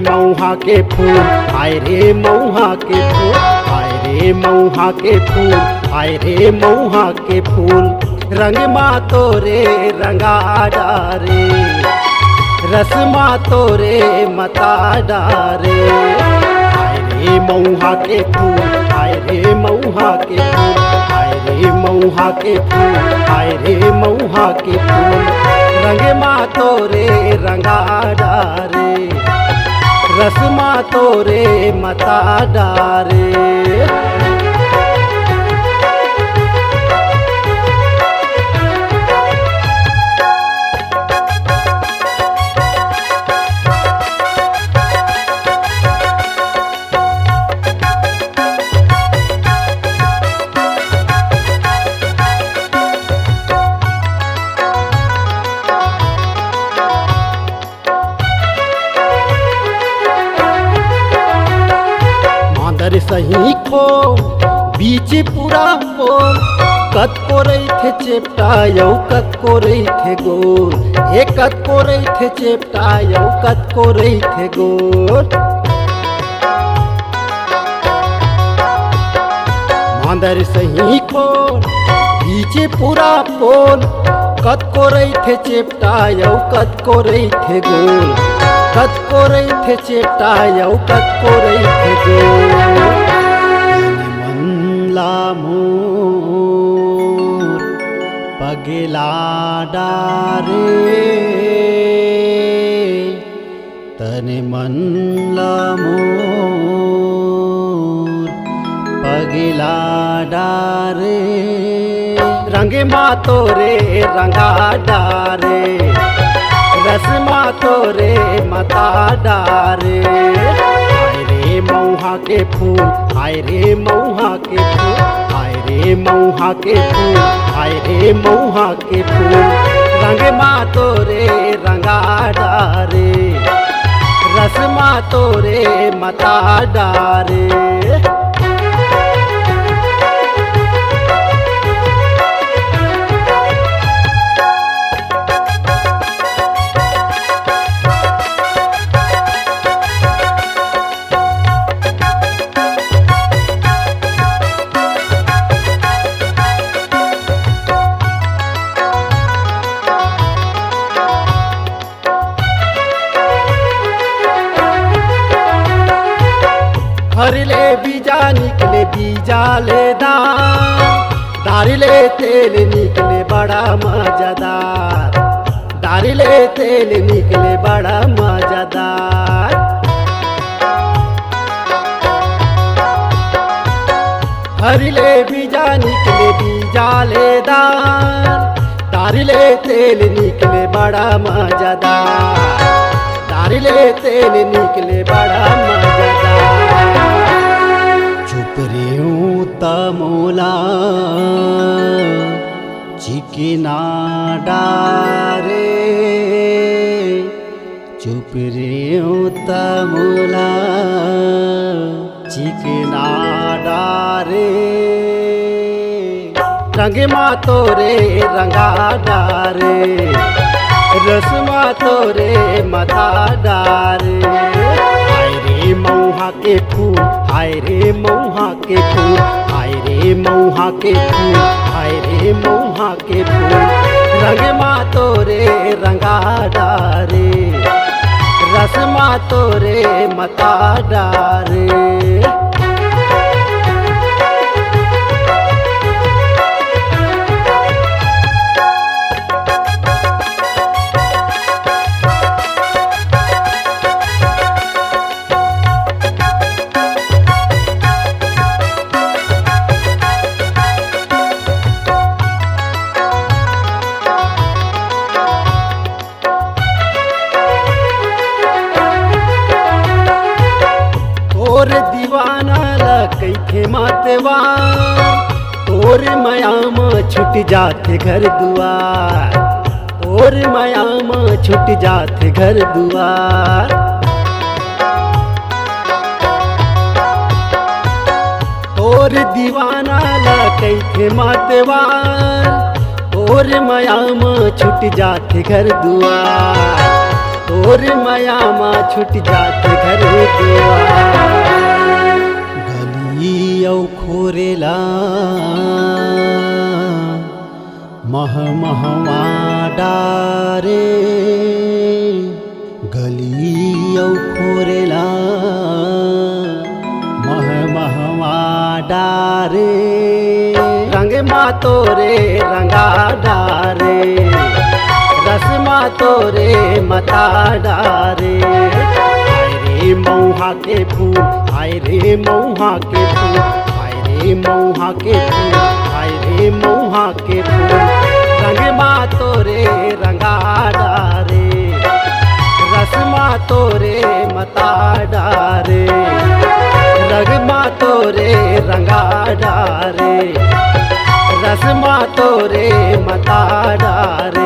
मऊहा के फूल, हाय रे मऊहा के फूल, हाय रे मऊहा के फूल, हाय रे मऊहा के फूल। रंग मा तोरे रंगा डारे, रस मा तोरे मता डारे। हाय रे मऊहा के फूल, हाय रे मऊहा के फूल, हाय रे मऊहा के फूल, हाय रे मऊहा के फूल। रंग मा तोरे रंगा डारे, रस मा तोरे मता डारे। सही खो बीच पूरा बोल, कत को रही थे चेपटा यौ कत को रही थे गोल, हे कत को रही थे चेपटा यौ कत को रही थे गोल। मांदर सही खो बीच पूरा बोल, कत को रही थे चेपटा यौ कत को रही थे गोल, कत को रही थे चेपटा यौ कत को रही थे गोल। मोर पगला डारे, तने मन ला मोर पगला डारे। रंग मा तोरे रंगा डारे, रस मा तोरे मता डारे। हाय रे मऊहा के फूल, हाय रे मऊहा के फूल, हाय रे मऊहा के फूल, हाय रे मऊहा के फूल। रंग मा तोरे रंगा डारे, रस मा तोरे मता डारे। हरले बीजा निकले बीजा ले दार, दारिले तेल निकले बड़ा मजेदार, दारिले तेल निकले बड़ा मजेदार। हरले बीजा निकले बीजा ले दार, दारिले तेल निकले बड़ा मजेदार, दारिले तेल निकले बड़ा मजेदार। चुप रेहूं तमोला चिकना डारे, चुप रेहूं तमोला चिकना डारे। रंग मा तोरे रंगा डारे, रस मा तोरे मता डारे। हाय रे मऊहा के फूल, हाय रे मऊहा के फूल, हाय रे मऊहा के फूल, हाय रे मऊहा के फूल। रंग मा तोरे रंगा डारे, रस मा तोरे मता डारे। तोर दीवाना लकई थे मातेवार, तोर मायाम छुट जाते घर दुआर, तोर मायाम छुट जाते घर दुआर। तोर दीवाना लकई थे मातेवार, तोर मायाम छुट जाते घर दुआर, तोर माया मा छुट जात घर दुआर गली औ खोरेला मह महवा डारे गली औ खोरेला मह महवा डारे रंग मा तोरे रंगा डारे रस मा तोरे मता डारे आय रे मऊहा के फूल आय रे मऊहा के फूल आय रे मऊहा के फूल आय रे मऊहा के फूल रंग मा तोरे रंगा डारे रस मा तोरे मता डारे रंग मा तोरे रंगा डारे रस मा तोरे मता डारे